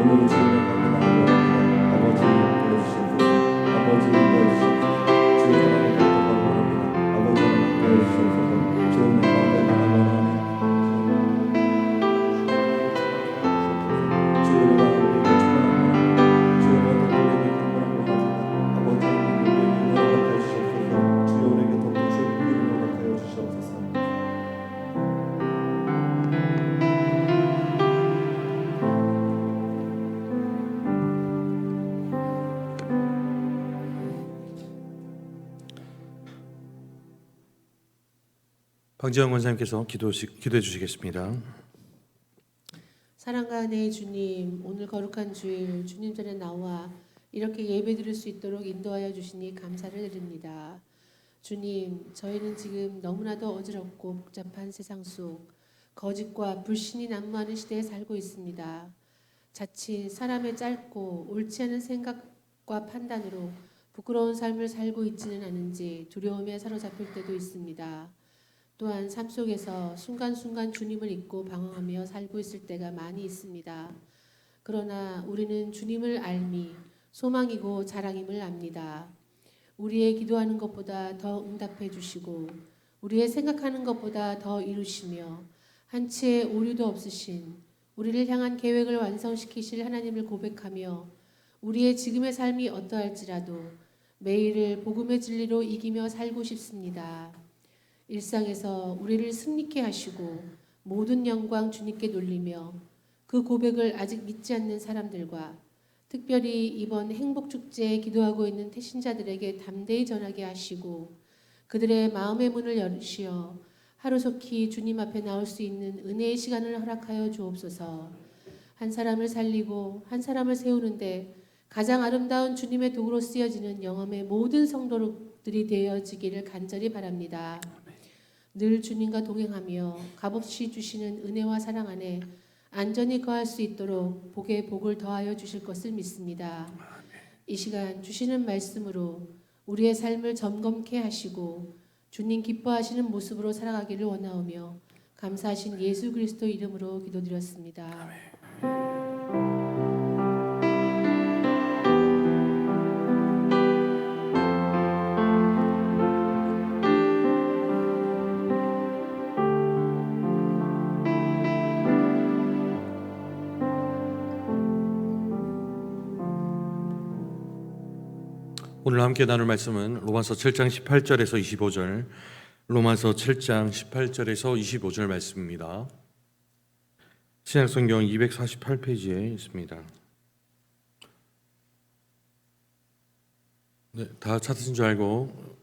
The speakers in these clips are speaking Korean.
오늘도 주님의 가운데 나아갑니다. 아버지 인도해 주시옵소서. 아버지 인도해 주시옵소서. 주의 사랑을 격려하고 원합니다. 아버지 하나님 인도해 주시옵소서. 주의 은혜 가운데 나아가고 원하오니 주의 은혜가 우리에게 충만하고 주의 은혜가 우리에게 충만하고 원하옵니다. 아버지 하나님 우리에게 은혜를 허락하여 주시옵소서. 주여 우리에게 더욱 주의 긍휼을 허락하여 주시옵소서. 방지영 권사님께서 기도해 주시겠습니다. 사랑과 은혜의 주님, 오늘 거룩한 주일 주님 전에 나와 이렇게 예배드릴 수 있도록 인도하여 주시니 감사를 드립니다. 주님, 저희는 지금 너무나도 어지럽고 복잡한 세상 속 거짓과 불신이 난무하는 시대에 살고 있습니다. 자칫 사람의 짧고 옳지 않은 생각과 판단으로 부끄러운 삶을 살고 있지는 않은지 두려움에 사로잡힐 때도 있습니다. 또한 삶 속에서 순간순간 주님을 잊고 방황하며 살고 있을 때가 많이 있습니다. 그러나 우리는 주님을 알미 소망이고 자랑임을 압니다. 우리의 기도하는 것보다 더 응답해 주시고 우리의 생각하는 것보다 더 이루시며 한치의 오류도 없으신 우리를 향한 계획을 완성시키실 하나님을 고백하며 우리의 지금의 삶이 어떠할지라도 매일을 복음의 진리로 이기며 살고 싶습니다. 일상에서 우리를 승리케 하시고 모든 영광 주님께 돌리며 그 고백을 아직 믿지 않는 사람들과 특별히 이번 행복축제에 기도하고 있는 태신자들에게 담대히 전하게 하시고 그들의 마음의 문을 열으시어 하루속히 주님 앞에 나올 수 있는 은혜의 시간을 허락하여 주옵소서. 한 사람을 살리고 한 사람을 세우는데 가장 아름다운 주님의 도구로 쓰여지는 영험의 모든 성도들이 되어지기를 간절히 바랍니다. 늘 주님과 동행하며 값없이 주시는 은혜와 사랑 안에 안전히 거할 수 있도록 복에 복을 더하여 주실 것을 믿습니다. 이 시간 주시는 말씀으로 우리의 삶을 점검케 하시고 주님 기뻐하시는 모습으로 살아가기를 원하오며 감사하신 예수 그리스도 이름으로 기도드렸습니다. 오늘 함께 나눌 말씀은 로마서 7장 18절에서 25절, 로마서 7장 18절에서 25절 말씀입니다. 신약성경 248페이지에 있습니다. 네, 다 찾으신 줄 알고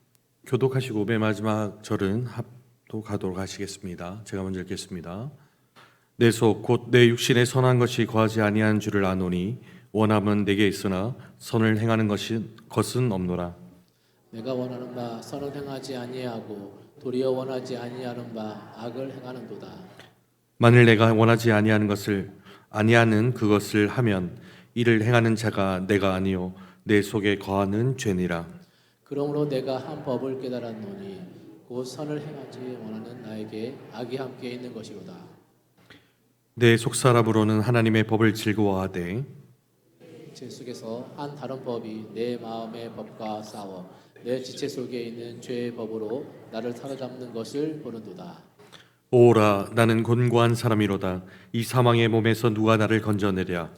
교독하시고 맨 마지막 절은 합독하도록 하시겠습니다. 제가 먼저 읽겠습니다. 내 속 곧 내 육신에 선한 것이 거하지 아니한 줄을 아노니 원함은 내게 있으나 선을 행하는 것은 없노라. 내가 원하는 바 선을 행하지 아니하고 도리어 원하지 아니하는 바 악을 행하는도다. 만일 내가 원하지 아니하는 그것을 하면 이를 행하는 자가 내가 아니요 내 속에 거하는 죄니라. 그러므로 내가 한 법을 깨달았노니 곧 선을 행하지 원하는 나에게 악이 함께 있는 것이로다. 내 속사람으로는 하나님의 법을 즐거워하되 제 속에서 한 다른 법이 내 마음의 법과 싸워 내 지체 속에 있는 죄의 법으로 나를 사로잡는 것을 보는도다. 오라 나는 곤고한 사람이로다. 이 사망의 몸에서 누가 나를 건져내랴.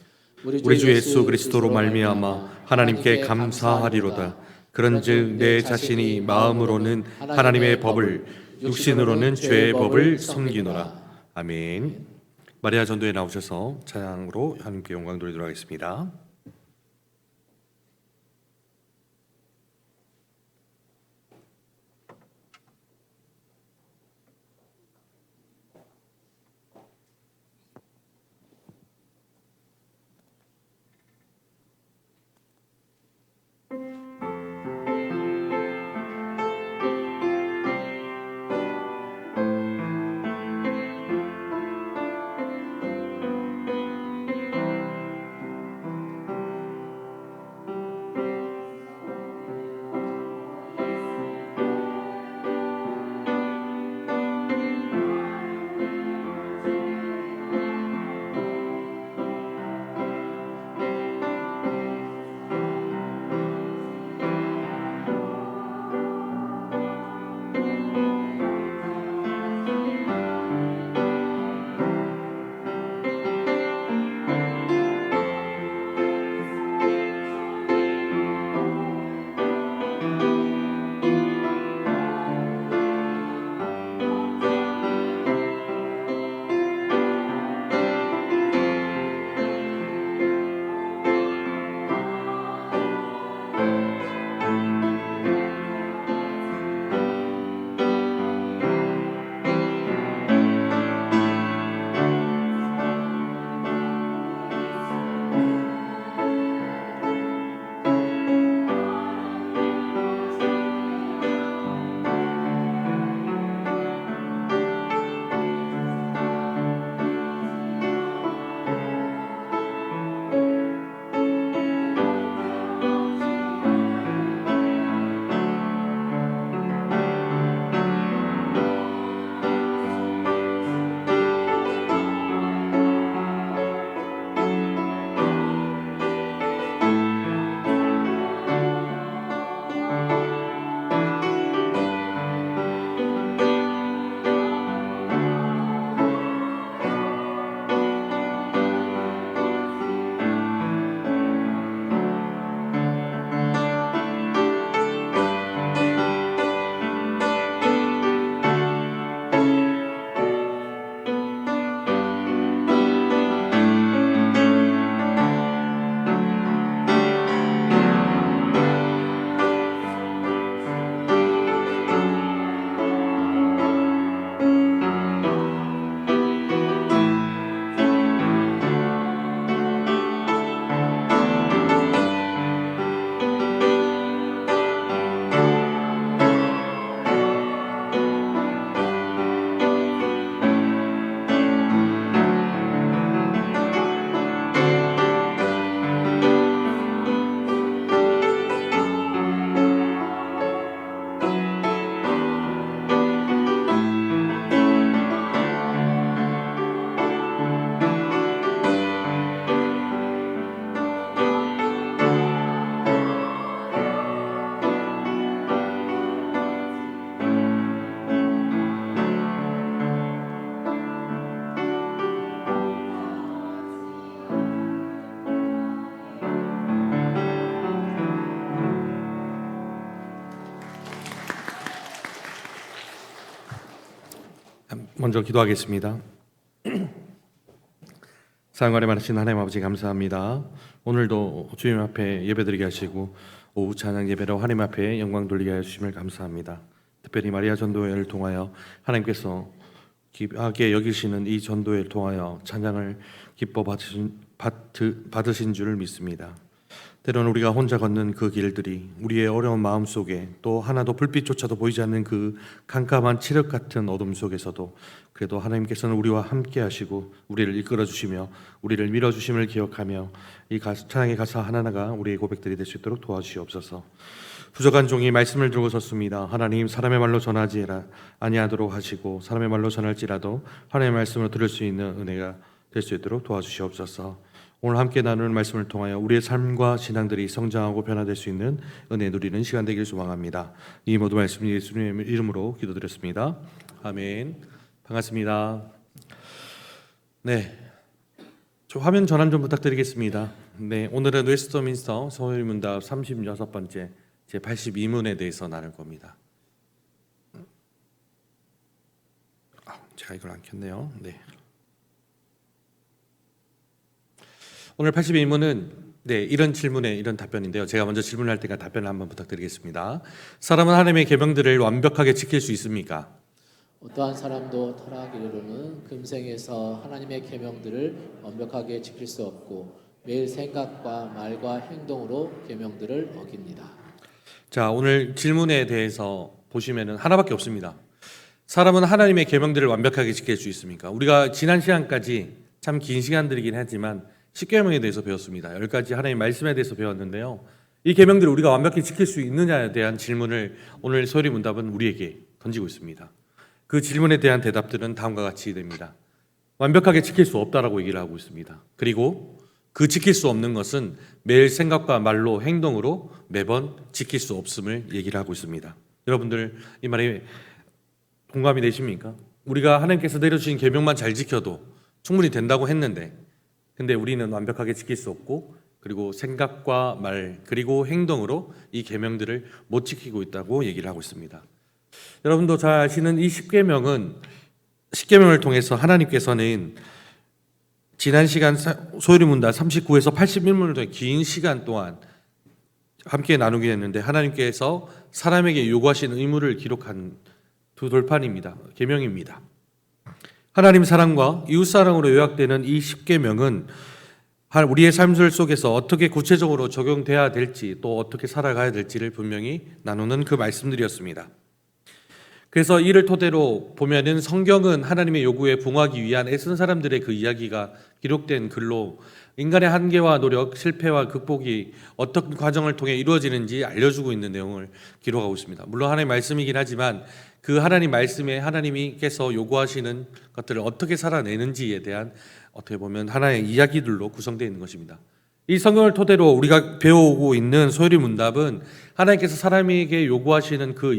우리 주 예수 그리스도로 말미암아 하나님께 감사하리로다. 그런즉 내 자신이 마음으로는 하나님의 법을 육신으로는 죄의 법을 섬기노라. 아멘. 마리아 전도에 나오셔서 찬양으로 하나님께 영광 돌리도록 하겠습니다. 먼저 기도하겠습니다. 사랑하는 많으신 하나님 아버지 감사합니다. 오늘도 주님 앞에 예배드리게 하시고 오후 찬양 예배로 하나님 앞에 영광 돌리게 하심을 감사합니다. 특별히 마리아 전도회를 통하여 하나님께서 귀하게 여기시는 이 전도회를 통하여 찬양을 기뻐 받으신 줄을 믿습니다. 때로는 우리가 혼자 걷는 그 길들이 우리의 어려운 마음 속에 또 하나도 불빛조차도 보이지 않는 그 캄캄한 칠흑 같은 어둠 속에서도 그래도 하나님께서는 우리와 함께 하시고 우리를 이끌어 주시며 우리를 밀어 주심을 기억하며 이 찬양의 가사 하나하나가 우리의 고백들이 될 수 있도록 도와주시옵소서. 부족한 종이 말씀을 들고 섰습니다. 하나님, 사람의 말로 전하지 아니하도록 하시고 사람의 말로 전할지라도 하나님의 말씀으로 들을 수 있는 은혜가 될 수 있도록 도와주시옵소서. 오늘 함께 나누는 말씀을 통하여 우리의 삶과 신앙들이 성장하고 변화될 수 있는 은혜 누리는 시간 되길 소망합니다. 이 모든 말씀 예수님의 이름으로 기도드렸습니다. 아멘. 반갑습니다. 네, 저 화면 전환 좀 부탁드리겠습니다. 네, 오늘은 웨스트민스터 서울문답 36번째 제 82문에 대해서 나눌 겁니다. 제가 이걸 안 켰네요. 네. 오늘 82문은 이런 질문에 이런 답변인데요. 제가 먼저 질문할 때가 답변을 한번 부탁드리겠습니다. 사람은 하나님의 계명들을 완벽하게 지킬 수 있습니까? 어떠한 사람도 타락이로는 금생에서 하나님의 계명들을 완벽하게 지킬 수 없고 매일 생각과 말과 행동으로 계명들을 어깁니다. 자, 오늘 질문에 대해서 보시면은 하나밖에 없습니다. 사람은 하나님의 계명들을 완벽하게 지킬 수 있습니까? 우리가 지난 시간까지 참 긴 시간들이긴 하지만 10계명에 대해서 배웠습니다. 10가지 하나님의 말씀에 대해서 배웠는데요. 이 계명들을 우리가 완벽히 지킬 수 있느냐에 대한 질문을 오늘 소리 문답은 우리에게 던지고 있습니다. 그 질문에 대한 대답들은 다음과 같이 됩니다. 완벽하게 지킬 수 없다라고 얘기를 하고 있습니다. 그리고 그 지킬 수 없는 것은 매일 생각과 말로 행동으로 매번 지킬 수 없음을 얘기를 하고 있습니다. 여러분들 이 말에 공감이 되십니까? 우리가 하나님께서 내려주신 계명만 잘 지켜도 충분히 된다고 했는데 근데 우리는 완벽하게 지킬 수 없고 그리고 생각과 말 그리고 행동으로 이 계명들을 못 지키고 있다고 얘기를 하고 있습니다. 여러분도 잘 아시는 이 10계명을 통해서 하나님께서는 지난 시간 소유리문답 39에서 81문을 통해 긴 시간 동안 함께 나누게 했는데 하나님께서 사람에게 요구하신 의무를 기록한 두 돌판입니다. 계명입니다. 하나님 사랑과 이웃 사랑으로 요약되는 이 10계명은 우리의 삶 속에서 어떻게 구체적으로 적용돼야 될지 또 어떻게 살아가야 될지를 분명히 나누는 그 말씀들이었습니다. 그래서 이를 토대로 보면은 성경은 하나님의 요구에 부응하기 위한 애쓴 사람들의 그 이야기가 기록된 글로 인간의 한계와 노력, 실패와 극복이 어떤 과정을 통해 이루어지는지 알려주고 있는 내용을 기록하고 있습니다. 물론 하나님의 말씀이긴 하지만 그 하나님 말씀에 하나님께서 요구하시는 것들을 어떻게 살아내는지에 대한 어떻게 보면 하나의 이야기들로 구성되어 있는 것입니다. 이 성경을 토대로 우리가 배워오고 있는 소유리 문답은 하나님께서 사람에게 요구하시는 그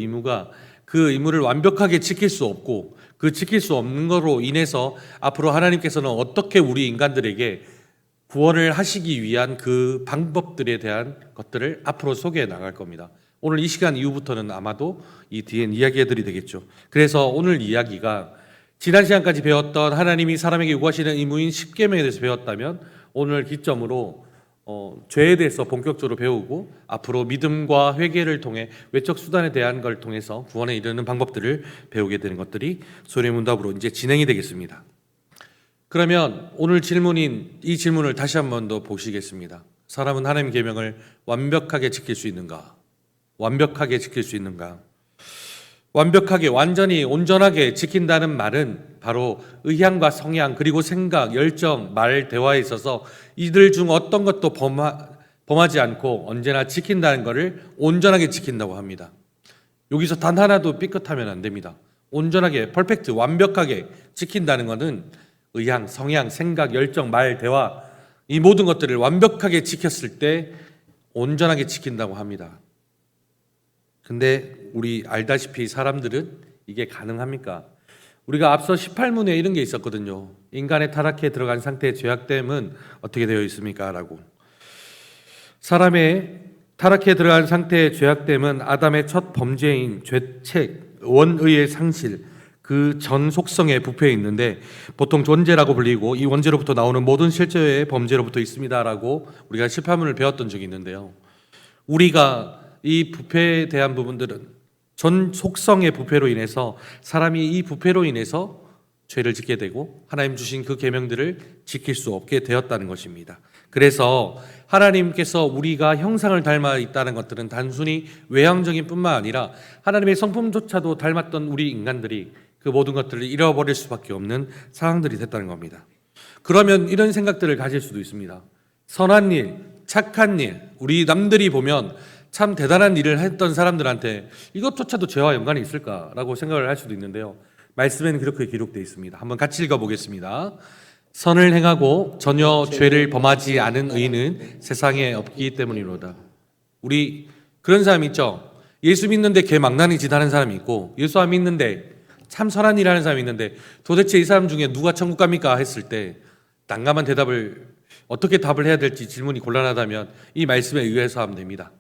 의무를 완벽하게 지킬 수 없고 그 지킬 수 없는 것으로 인해서 앞으로 하나님께서는 어떻게 우리 인간들에게 구원을 하시기 위한 그 방법들에 대한 것들을 앞으로 소개해 나갈 겁니다. 오늘 이 시간 이후부터는 아마도 이 뒤엔 이야기들이 되겠죠. 그래서 오늘 이야기가 지난 시간까지 배웠던 하나님이 사람에게 요구하시는 의무인 10계명에 대해서 배웠다면 오늘 기점으로 죄에 대해서 본격적으로 배우고 앞으로 믿음과 회개를 통해 외적 수단에 대한 걸 통해서 구원에 이르는 방법들을 배우게 되는 것들이 소리의 문답으로 이제 진행이 되겠습니다. 그러면 오늘 질문인 이 질문을 다시 한 번 더 보시겠습니다. 사람은 하나님의 계명을 완벽하게 지킬 수 있는가? 완벽하게 지킬 수 있는가? 완벽하게, 완전히, 온전하게 지킨다는 말은 바로 의향과 성향, 그리고 생각, 열정, 말, 대화에 있어서 이들 중 어떤 것도 범하지 않고 언제나 지킨다는 것을 온전하게 지킨다고 합니다. 여기서 단 하나도 삐끗하면 안 됩니다. 온전하게, 퍼펙트, 완벽하게 지킨다는 것은 의향, 성향, 생각, 열정, 말, 대화 이 모든 것들을 완벽하게 지켰을 때 온전하게 지킨다고 합니다. 근데 우리 알다시피 사람들은 이게 가능합니까? 우리가 앞서 18문에 이런 게 있었거든요. 인간의 타락에 들어간 상태의 죄악됨은 어떻게 되어 있습니까? 라고. 사람의 타락에 들어간 상태의 죄악됨은 아담의 첫 범죄인 죄책, 원의의 상실, 그 전 속성의 부패에 있는데 보통 존재라고 불리고 이 원죄로부터 나오는 모든 실제의 범죄로부터 있습니다라고 우리가 실파문을 배웠던 적이 있는데요. 우리가 이 부패에 대한 부분들은 전 속성의 부패로 인해서 사람이 이 부패로 인해서 죄를 짓게 되고 하나님 주신 그 계명들을 지킬 수 없게 되었다는 것입니다. 그래서 하나님께서 우리가 형상을 닮아 있다는 것들은 단순히 외향적인 뿐만 아니라 하나님의 성품조차도 닮았던 우리 인간들이 그 모든 것들을 잃어버릴 수밖에 없는 상황들이 됐다는 겁니다. 그러면 이런 생각들을 가질 수도 있습니다. 선한 일, 착한 일, 우리 남들이 보면 참 대단한 일을 했던 사람들한테 이것조차도 죄와 연관이 있을까라고 생각을 할 수도 있는데요. 말씀에는 그렇게 기록되어 있습니다. 한번 같이 읽어보겠습니다. 선을 행하고 전혀 죄를 범하지 않은 의인은 세상에 없기 때문이로다. 우리 그런 사람 있죠? 예수 믿는데 개 망나니 짓 하는 사람이 있고 예수 안 믿는데 참 선한 일 하는 사람이 있는데 도대체 이 사람 중에 누가 천국 갑니까? 했을 때 난감한 대답을 어떻게 답을 해야 될지 질문이 곤란하다면 이 말씀에 의해서 하면 됩니다.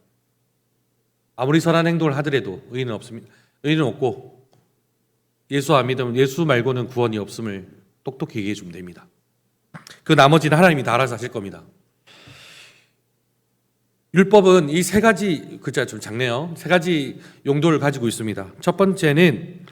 아무리 선한 행동을 하더라도 의인은 없습니다. 의인은 없고 예수 안 믿으면 예수 말고는 구원이 없음을 똑똑히 얘기해 주면 됩니다. 그 나머지는 하나님이 다 알아서 하실 겁니다. 율법은 이 세 가지, 글자가 좀 작네요. 세 가지 용도를 가지고 있습니다. 첫 번째는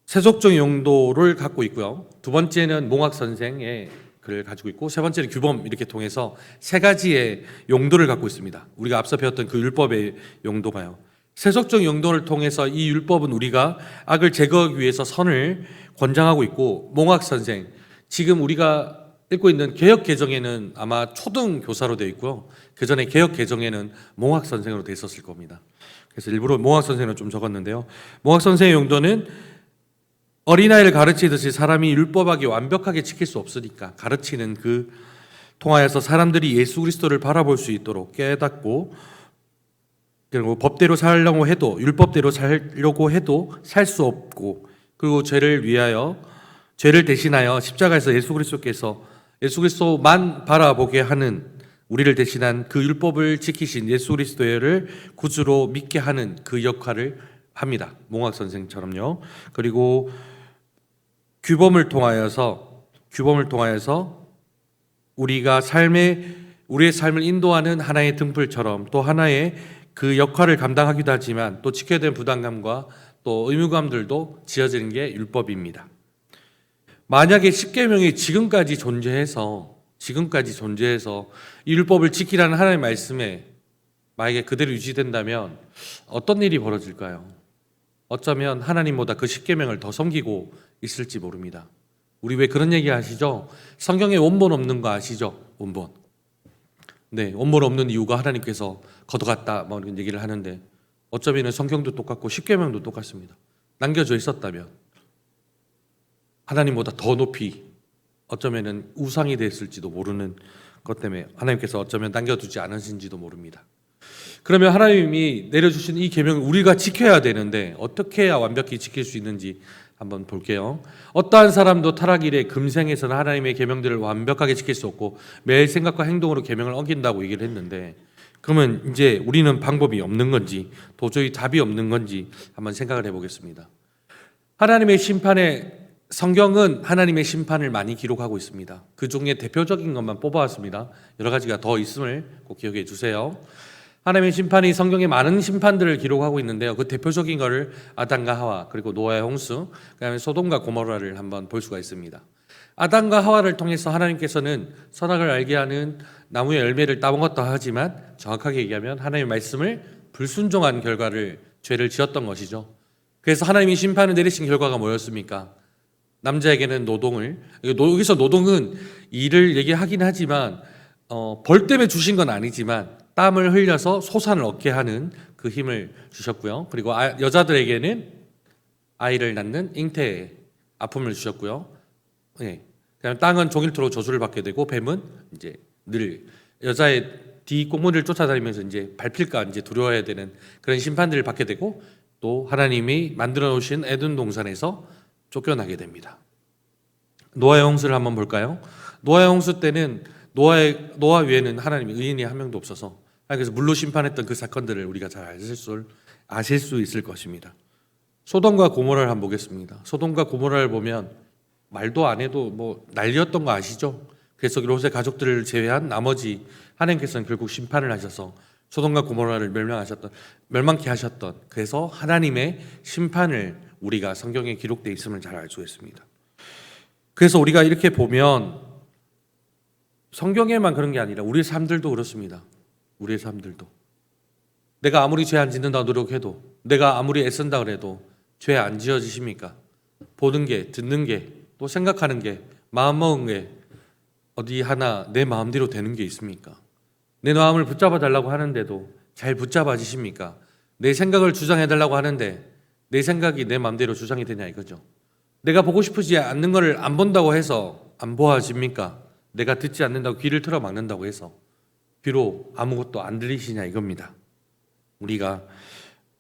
세속적 용도를 갖고 있고요. 두 번째는 몽학 선생의 글을 가지고 있고 세 번째는 규범 이렇게 통해서 세 가지의 용도를 갖고 있습니다. 우리가 앞서 배웠던 그 율법의 용도가요. 세속적 용도를 통해서 이 율법은 우리가 악을 제거하기 위해서 선을 권장하고 있고 몽학 선생, 지금 우리가 읽고 있는 개역 개정에는 아마 초등 교사로 되어 있고요. 그 전에 개역 개정에는 몽학 선생으로 되어 있었을 겁니다. 그래서 일부러 몽학 선생을 좀 적었는데요. 몽학 선생의 용도는 어린아이를 가르치듯이 사람이 율법하게 완벽하게 지킬 수 없으니까 가르치는 그 통하여서 사람들이 예수 그리스도를 바라볼 수 있도록 깨닫고 그리고 법대로 살려고 해도 율법대로 살려고 해도 살 수 없고 그리고 죄를 대신하여 십자가에서 예수 그리스도만 바라보게 하는 우리를 대신한 그 율법을 지키신 예수 그리스도를 구주로 믿게 하는 그 역할을 합니다. 몽학 선생처럼요. 그리고 규범을 통하여서 우리의 삶을 인도하는 하나의 등불처럼 또 하나의 그 역할을 감당하기도 하지만 또 지켜야 되는 부담감과 또 의무감들도 지어지는 게 율법입니다. 만약에 십계명이 지금까지 존재해서 이 율법을 지키라는 하나님의 말씀에 만약에 그대로 유지된다면 어떤 일이 벌어질까요? 어쩌면 하나님보다 그 십계명을 더 섬기고 있을지 모릅니다. 우리 왜 그런 얘기 하시죠? 성경에 원본 없는 거 아시죠? 원본. 네, 원본 없는 이유가 하나님께서 걷어갔다 뭐 이런 얘기를 하는데 어쩌면 성경도 똑같고 십계명도 똑같습니다. 남겨져 있었다면 하나님보다 더 높이 어쩌면 우상이 됐을지도 모르는 것 때문에 하나님께서 어쩌면 남겨두지 않으신지도 모릅니다. 그러면 하나님이 내려주신 이 계명을 우리가 지켜야 되는데 어떻게 해야 완벽히 지킬 수 있는지 한번 볼게요. 어떠한 사람도 타락일에 금생에서는 하나님의 계명들을 완벽하게 지킬 수 없고 매일 생각과 행동으로 계명을 어긴다고 얘기를 했는데 그러면 이제 우리는 방법이 없는 건지 도저히 답이 없는 건지 한번 생각을 해보겠습니다. 하나님의 심판에 성경은 하나님의 심판을 많이 기록하고 있습니다. 그 중에 대표적인 것만 뽑아왔습니다. 여러 가지가 더 있음을 꼭 기억해 주세요. 하나님의 심판이 성경에 많은 심판들을 기록하고 있는데요. 그 대표적인 것을 아담과 하와 그리고 노아의 홍수 그다음에 소돔과 고모라를 한번 볼 수가 있습니다. 아담과 하와를 통해서 하나님께서는 선악을 알게 하는 나무의 열매를 따먹었다 하지만 정확하게 얘기하면 하나님의 말씀을 불순종한 결과를 죄를 지었던 것이죠. 그래서 하나님이 심판을 내리신 결과가 뭐였습니까? 남자에게는 노동을, 여기서 노동은 일을 얘기하긴 하지만 벌 때문에 주신 건 아니지만 땀을 흘려서 소산을 얻게 하는 그 힘을 주셨고요. 그리고 여자들에게는 아이를 낳는 잉태의 아픔을 주셨고요. 네. 그다음 땅은 종일토록 저주를 받게 되고 뱀은 이제 늘 여자의 뒷공문을 쫓아다니면서 이제 밟힐까 이제 두려워해야 되는 그런 심판들을 받게 되고 또 하나님이 만들어 놓으신 에덴 동산에서 쫓겨나게 됩니다. 노아의 홍수를 한번 볼까요? 노아의 홍수 때는 노아 외에는 하나님의 의인이 한 명도 없어서 그래서 물로 심판했던 그 사건들을 우리가 잘 아실 수 있을 것입니다. 소돔과 고모라를 한번 보겠습니다. 소돔과 고모라를 보면 말도 안 해도 뭐 난리였던 거 아시죠? 그래서 롯의 가족들을 제외한 나머지 하나님께서는 결국 심판을 하셔서 소돔과 고모라를 멸망케 하셨던, 그래서 하나님의 심판을 우리가 성경에 기록되어 있음을 잘 알 수 있습니다. 그래서 우리가 이렇게 보면 성경에만 그런 게 아니라 우리의 삶들도 그렇습니다. 우리의 삶들도 내가 아무리 죄 안 짓는다고 노력해도, 내가 아무리 애쓴다 그래도 죄 안 지어지십니까? 보는 게, 듣는 게, 또 생각하는 게, 마음먹은 게 어디 하나 내 마음대로 되는 게 있습니까? 내 마음을 붙잡아 달라고 하는데도 잘 붙잡아지십니까? 내 생각을 주장해 달라고 하는데 내 생각이 내 마음대로 주장이 되냐 이거죠. 내가 보고 싶지 않는 것을 안 본다고 해서 안 보아집니까? 내가 듣지 않는다고 귀를 틀어 막는다고 해서 귀로 아무것도 안 들리시냐 이겁니다. 우리가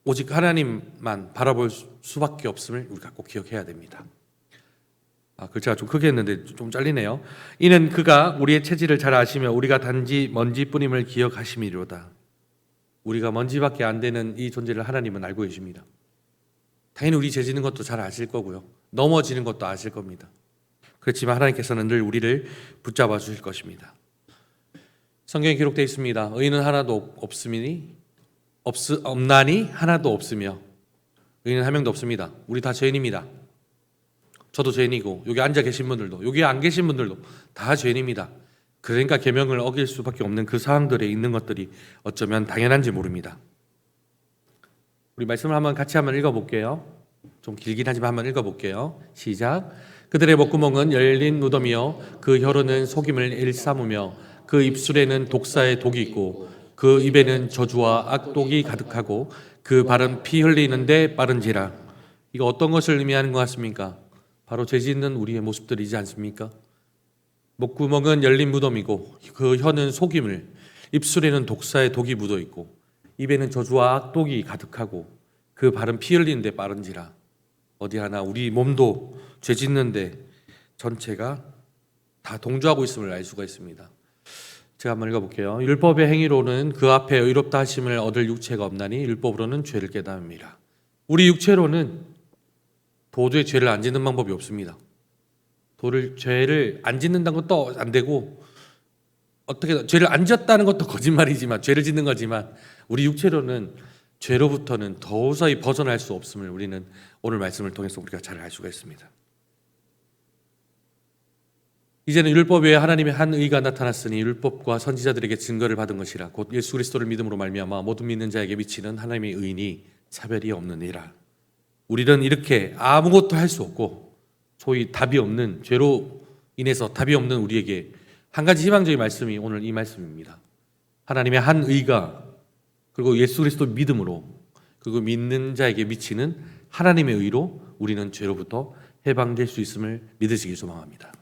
오직 하나님만 바라볼 수밖에 없음을 우리가 꼭 기억해야 됩니다. 글자가 좀 크게 했는데 좀 잘리네요. 이는 그가 우리의 체질을 잘 아시며 우리가 단지 먼지뿐임을 기억하심이로다. 우리가 먼지밖에 안 되는 이 존재를 하나님은 알고 계십니다. 당연히 우리 죄 짓는 것도 잘 아실 거고요, 넘어지는 것도 아실 겁니다. 그렇지만 하나님께서는 늘 우리를 붙잡아 주실 것입니다. 성경에 기록되어 있습니다. 의인은 하나도 없나니 하나도 없으며, 의인은 한 명도 없습니다. 우리 다 죄인입니다. 저도 죄인이고 여기 앉아 계신 분들도, 여기 안 계신 분들도 다 죄인입니다. 그러니까 계명을 어길 수밖에 없는 그 상황들에 있는 것들이 어쩌면 당연한지 모릅니다. 우리 말씀을 같이 한번 읽어볼게요. 좀 길긴 하지만 한번 읽어볼게요. 시작. 그들의 목구멍은 열린 무덤이요 그 혀로는 속임을 일삼으며 그 입술에는 독사의 독이 있고 그 입에는 저주와 악독이 가득하고 그 발은 피 흘리는데 빠른지라. 이거 어떤 것을 의미하는 것 같습니까? 바로 죄 짓는 우리의 모습들이지 않습니까? 목구멍은 열린 무덤이고 그 혀는 속임을, 입술에는 독사의 독이 묻어 있고 입에는 저주와 악독이 가득하고 그 발은 피 흘리는데 빠른지라. 어디 하나 우리 몸도 죄 짓는데 전체가 다 동조하고 있음을 알 수가 있습니다. 제가 한번 읽어볼게요. 율법의 행위로는 그 앞에 의롭다 하심을 얻을 육체가 없나니 율법으로는 죄를 깨닫음이라. 우리 육체로는 도저히 죄를 안 짓는 방법이 없습니다. 죄를 안 짓는다는 것도 안 되고, 어떻게 죄를 안 짓다는 것도 거짓말이지만, 죄를 짓는 거지만 우리 육체로는 죄로부터는 도저히 벗어날 수 없음을 우리는 오늘 말씀을 통해서 우리가 잘 알 수가 있습니다. 이제는 율법 외에 하나님의 한 의가 나타났으니 율법과 선지자들에게 증거를 받은 것이라. 곧 예수 그리스도를 믿음으로 말미암아 모든 믿는 자에게 미치는 하나님의 의인이 차별이 없느니라. 우리는 이렇게 아무것도 할 수 없고 소위 답이 없는, 죄로 인해서 답이 없는 우리에게 한 가지 희망적인 말씀이 오늘 이 말씀입니다. 하나님의 한 의가, 그리고 예수 그리스도 믿음으로, 그리고 믿는 자에게 미치는 하나님의 의로 우리는 죄로부터 해방될 수 있음을 믿으시길 소망합니다.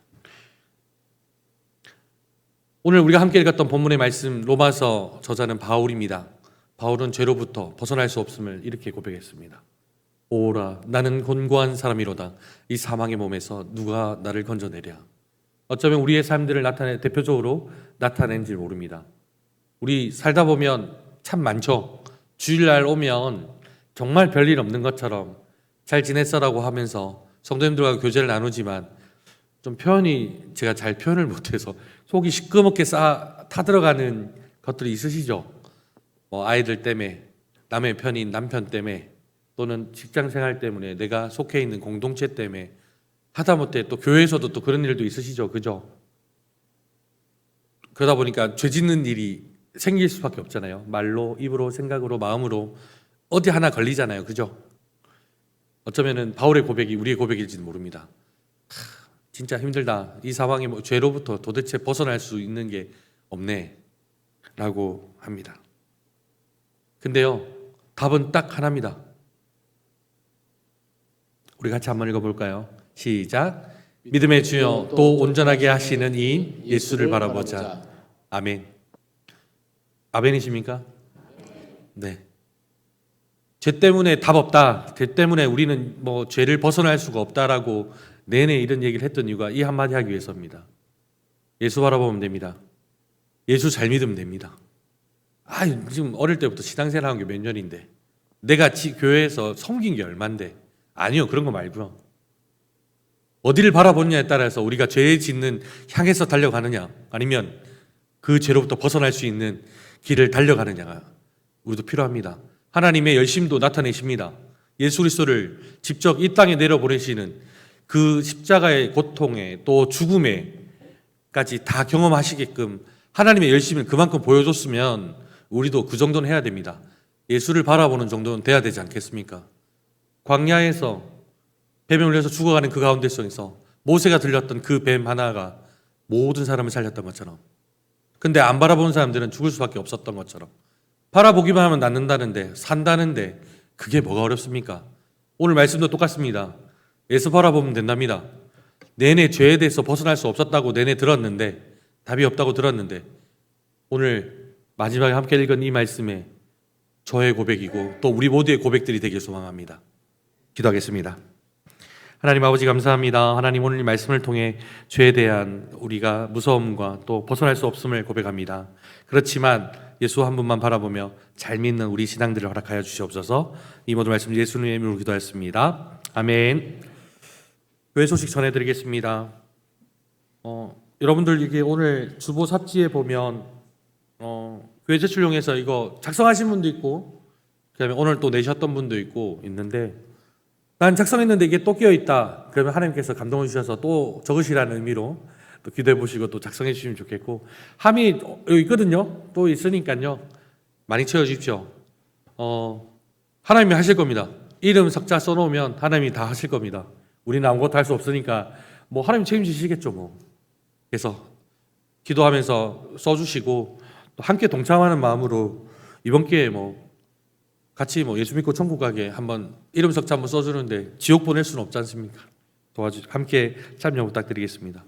오늘 우리가 함께 읽었던 본문의 말씀, 로마서 저자는 바울입니다. 바울은 죄로부터 벗어날 수 없음을 이렇게 고백했습니다. 오라 나는 곤고한 사람이로다. 이 사망의 몸에서 누가 나를 건져내랴. 어쩌면 우리의 삶들을 대표적으로 나타낸지 모릅니다. 우리 살다 보면 참 많죠. 주일날 오면 정말 별일 없는 것처럼 잘 지냈어라고 하면서 성도님들과 교제를 나누지만 좀 제가 잘 표현을 못해서 속이 시꺼멓게 타들어가는 것들이 있으시죠. 아이들 때문에, 남의 편인 남편 때문에, 또는 직장생활 때문에, 내가 속해 있는 공동체 때문에, 하다못해 또 교회에서도 또 그런 일도 있으시죠. 그죠? 그러다 보니까 죄 짓는 일이 생길 수밖에 없잖아요. 말로, 입으로, 생각으로, 마음으로 어디 하나 걸리잖아요. 그죠? 어쩌면은 바울의 고백이 우리의 고백일지도 모릅니다. 진짜 힘들다. 이 상황에 죄로부터 도대체 벗어날 수 있는 게 없네 라고 합니다. 근데요, 답은 딱 하나입니다. 우리 같이 한번 읽어볼까요? 시작. 믿음의 주여 또 온전하게 하시는 이인 예수를 바라보자. 아멘. 아멘이십니까? 네. 죄 때문에 답 없다, 죄 때문에 우리는 죄를 벗어날 수가 없다라고 내내 이런 얘기를 했던 이유가 이 한마디 하기 위해서입니다. 예수 바라보면 됩니다. 예수 잘 믿으면 됩니다. 지금 어릴 때부터 신앙생활 한 게 몇 년인데, 내가 교회에서 섬긴 게 얼만데, 아니요, 그런 거 말고요. 어디를 바라보느냐에 따라서 우리가 죄 짓는 향해서 달려가느냐, 아니면 그 죄로부터 벗어날 수 있는 길을 달려가느냐가 우리도 필요합니다. 하나님의 열심도 나타내십니다. 예수 그리스도를 직접 이 땅에 내려보내시는 그 십자가의 고통에 또 죽음에까지 다 경험하시게끔 하나님의 열심을 그만큼 보여줬으면 우리도 그 정도는 해야 됩니다. 예수를 바라보는 정도는 돼야 되지 않겠습니까? 광야에서 뱀에 물려서 죽어가는 그 가운데 속에서 모세가 들렸던 그 뱀 하나가 모든 사람을 살렸던 것처럼, 근데 안 바라보는 사람들은 죽을 수밖에 없었던 것처럼, 바라보기만 하면 낫는다는데, 산다는데 그게 뭐가 어렵습니까? 오늘 말씀도 똑같습니다. 예수 바라보면 된답니다. 내내 죄에 대해서 벗어날 수 없었다고 내내 들었는데, 답이 없다고 들었는데, 오늘 마지막에 함께 읽은 이 말씀에 저의 고백이고 또 우리 모두의 고백들이 되길 소망합니다. 기도하겠습니다. 하나님 아버지 감사합니다. 하나님 오늘 이 말씀을 통해 죄에 대한 우리가 무서움과 또 벗어날 수 없음을 고백합니다. 그렇지만 예수 한 분만 바라보며 잘 믿는 우리 신앙들을 허락하여 주시옵소서. 이 모든 말씀 예수님의 이름으로 기도하였습니다. 아멘. 교회 소식 전해드리겠습니다. 여러분들 이게 오늘 주보 삽지에 보면 교회 제출용에서 이거 작성하신 분도 있고 그다음에 오늘 또 내셨던 분도 있는데, 난 작성했는데 이게 또 끼어있다 그러면 하나님께서 감동을 주셔서 또 적으시라는 의미로 또 기도해 보시고 또 작성해 주시면 좋겠고, 함이 여기 있거든요. 또 있으니까요, 많이 채워주십시오. 하나님이 하실 겁니다. 이름 석자 써놓으면 하나님이 다 하실 겁니다. 우리는 아무것도 할 수 없으니까 뭐 하나님 책임지시겠죠 뭐. 그래서 기도하면서 써주시고 또 함께 동참하는 마음으로 이번 기회에 같이 예수 믿고 천국 가게 한번 이름 석자 한번 써주는데 지옥 보낼 수는 없지 않습니까? 함께 참여 부탁드리겠습니다.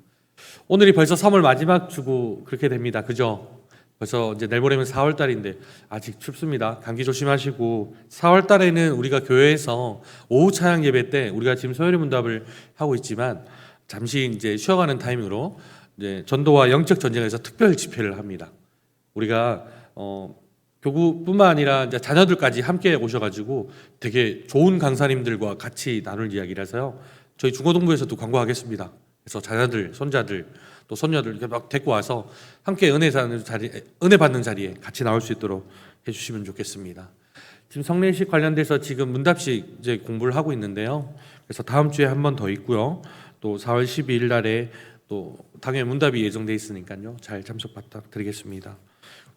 오늘이 벌써 3월 마지막 주고 그렇게 됩니다. 그죠? 벌써 이제 내일 모레면 4월 달인데 아직 춥습니다. 감기 조심하시고, 4월 달에는 우리가 교회에서 오후 찬양 예배 때 우리가 지금 소요리 문답을 하고 있지만 잠시 이제 쉬어가는 타이밍으로 이제 전도와 영적 전쟁에서 특별 집회를 합니다. 우리가 교구뿐만 아니라 이제 자녀들까지 함께 오셔가지고 되게 좋은 강사님들과 같이 나눌 이야기라서요. 저희 중고등부에서도 광고하겠습니다. 그래서 자녀들, 손자들, 또 손녀들 이렇게 막 데리고 와서 함께 은혜 받는 자리에 같이 나올 수 있도록 해주시면 좋겠습니다. 지금 성례식 관련돼서 지금 문답식 이제 공부를 하고 있는데요. 그래서 다음 주에 한 번 더 있고요. 또 4월 12일 날에 또 당연히 문답이 예정돼 있으니까요. 잘 참석 부탁드리겠습니다.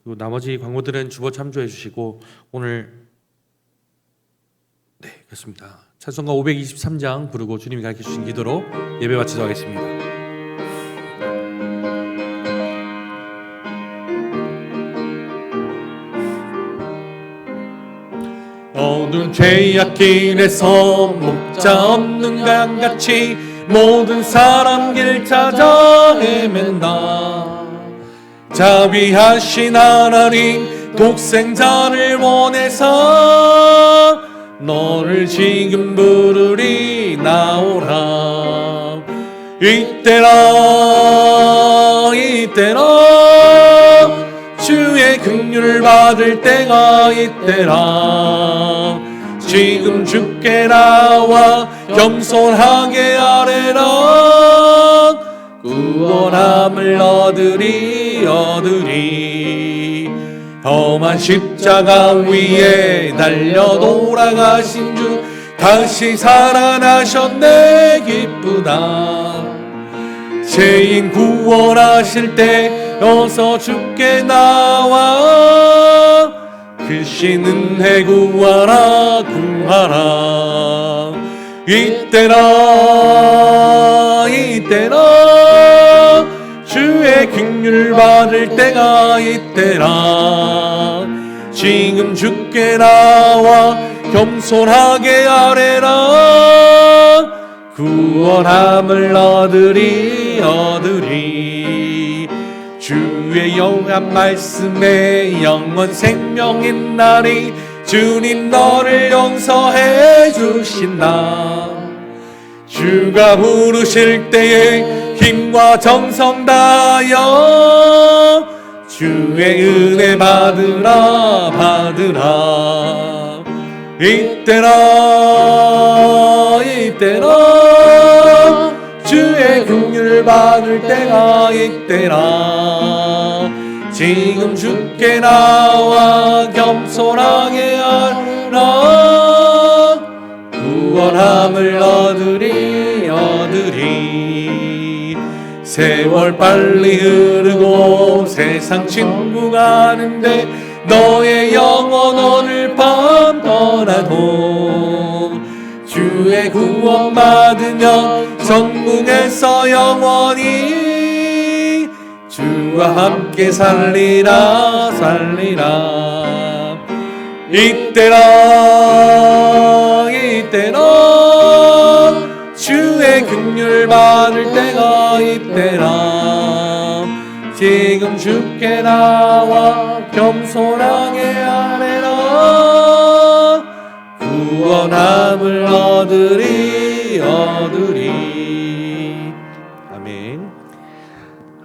그리고 나머지 광고들은 주보 참조해 주시고 오늘 그렇습니다. 찬송가 523장 부르고 주님이 가르쳐 주신 기도로 예배 마치도록 하겠습니다. 어두운 죄악길에서 목자 없는 강같이 모든 사람 길 찾아 헤맨다. 자비하신 하나님 독생자를 보내서 너를 지금 부르리 나오라. 이때라 주의 긍휼을 받을 때가 이때라. 지금 주께 나와 겸손하게 아뢰라. 구원함을 얻으리 험한 십자가 위에 달려 돌아가신 주 다시 살아나셨네 기쁘다. 죄인 구원하실 때 어서 주께 나와 크신 은혜 구하라 이때라 주의 긍휼을 받을 때가 이때라. 지금 주께 나와 겸손하게 아뢰라. 구원함을 얻으리 주의 영한 말씀에 영원 생명인 날이 주님 너를 용서해 주신다. 주가 부르실 때에 힘과 정성 다하여 주의 은혜 받으라. 이때라 이때라 주의 긍휼을 받을 때가 이때라 지금 주께 나와 겸손하게 하라 구원함을 얻으리 세월 빨리 흐르고 세상 친구 가는데 너의 영혼 오늘 밤 떠나도 주의 구원 받으면 천국에서 영원히 주와 함께 살리라 이때라 주의 긍휼 받을 때가 이때라 지금 주께 나와 겸손하게 하래라 구원함을 얻으리 아멘.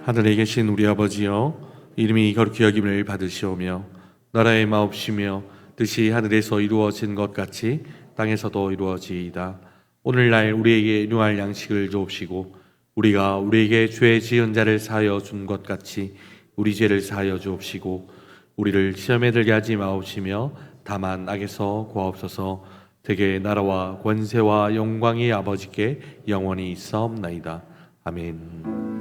하늘에 계신 우리 아버지여 이름이 거룩히 여김을 받으시오며 나라의 마옵시며 뜻이 하늘에서 이루어진 것 같이 땅에서도 이루어지이다. 오늘날 우리에게 일용할 양식을 주옵시고 우리가 우리에게 죄 지은 자를 사하여 준 것 같이 우리 죄를 사하여 주옵시고 우리를 시험에 들게 하지 마옵시며 다만 악에서 구하옵소서. 대개 나라와 권세와 영광이 아버지께 영원히 있사옵나이다. 아멘.